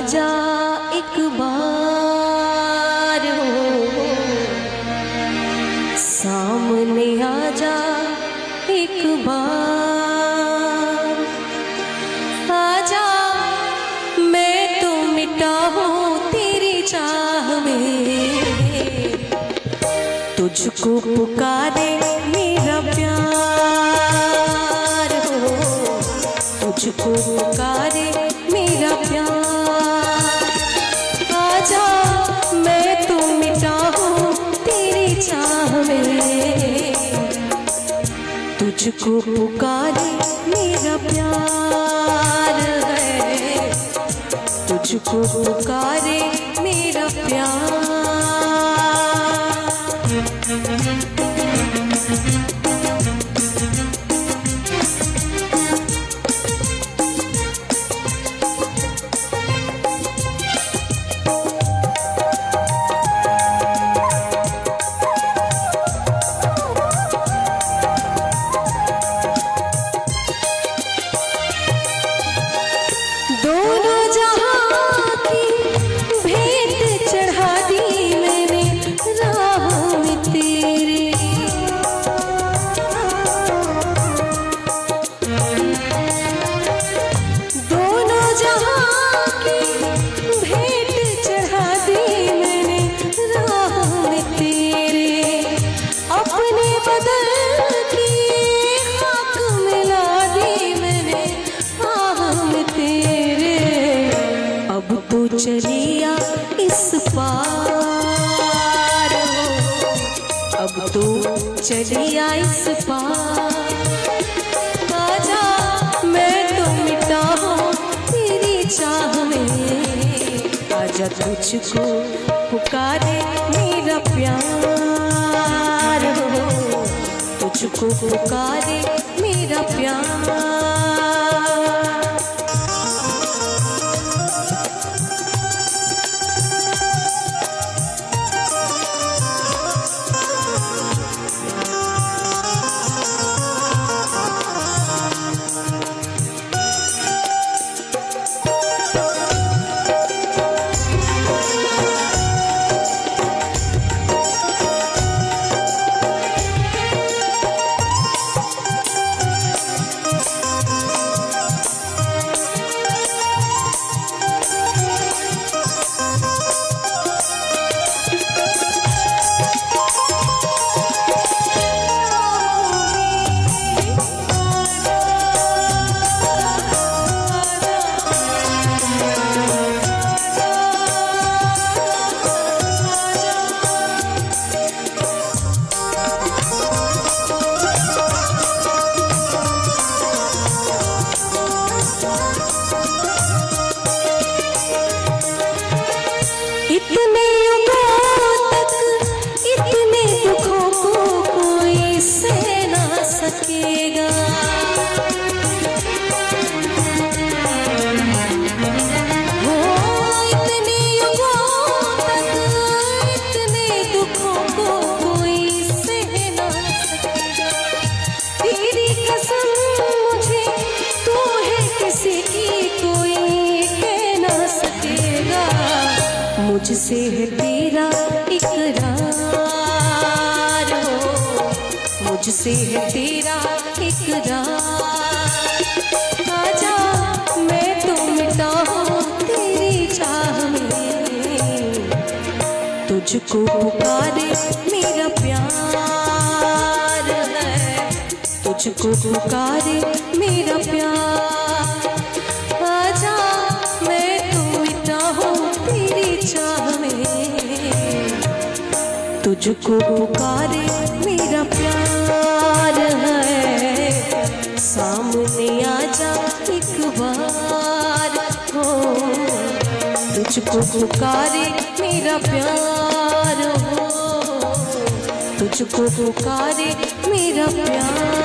आजा एक बार हो, सामने आजा एक बार। आजा मैं तो मिटा हूँ तेरी चाह में, तुझको पुकारे मेरा प्यार हो, तुझको पुकारे मेरा प्यार। आजा मैं तो मिटा हूँ तेरी चाह में, तुझको पुकारे मेरा प्यार है, तुझको पुकारे मेरा प्यार। दोनों जहां की भेंट चढ़ा दी मैंने राह में तेरे, दोनों जहां की भेंट चढ़ा दी मैंने राह में तेरे। अपने बदन की खाक मिला दी मैंने आह में तेरे। अब तो चलिया इस पार हो, अब तो चलिया इस पार। आजा मैं तो मिटा हूँ तेरी चाह में, आजा तुझको पुकारे मेरा प्यार हो, तुझको पुकारे मेरा प्यार। इतने युगों तक इतने दुखों को कोई सह ना सकेगा, हो इतने युगों तक इतने दुखों को कोई सह ना सकेगा। तेरी कसम मुझे तू है किसी की कोई कह ना सकेगा। मुझसे है तेरा इकरार हो, मुझसे है तेरा इकरार। आजा मैं तो मिटा हूँ तेरी चाह में, तुझको पुकारे मेरा प्यार है, तुझको पुकारे मेरा प्यार। आजा मैं तो मिटा हूँ तेरी चाह में, तुझको पुकारे मेरा प्यार है। सामने आजा एक बार हो, तुझको पुकारे मेरा प्यार हो, तुझको पुकारे मेरा प्यार।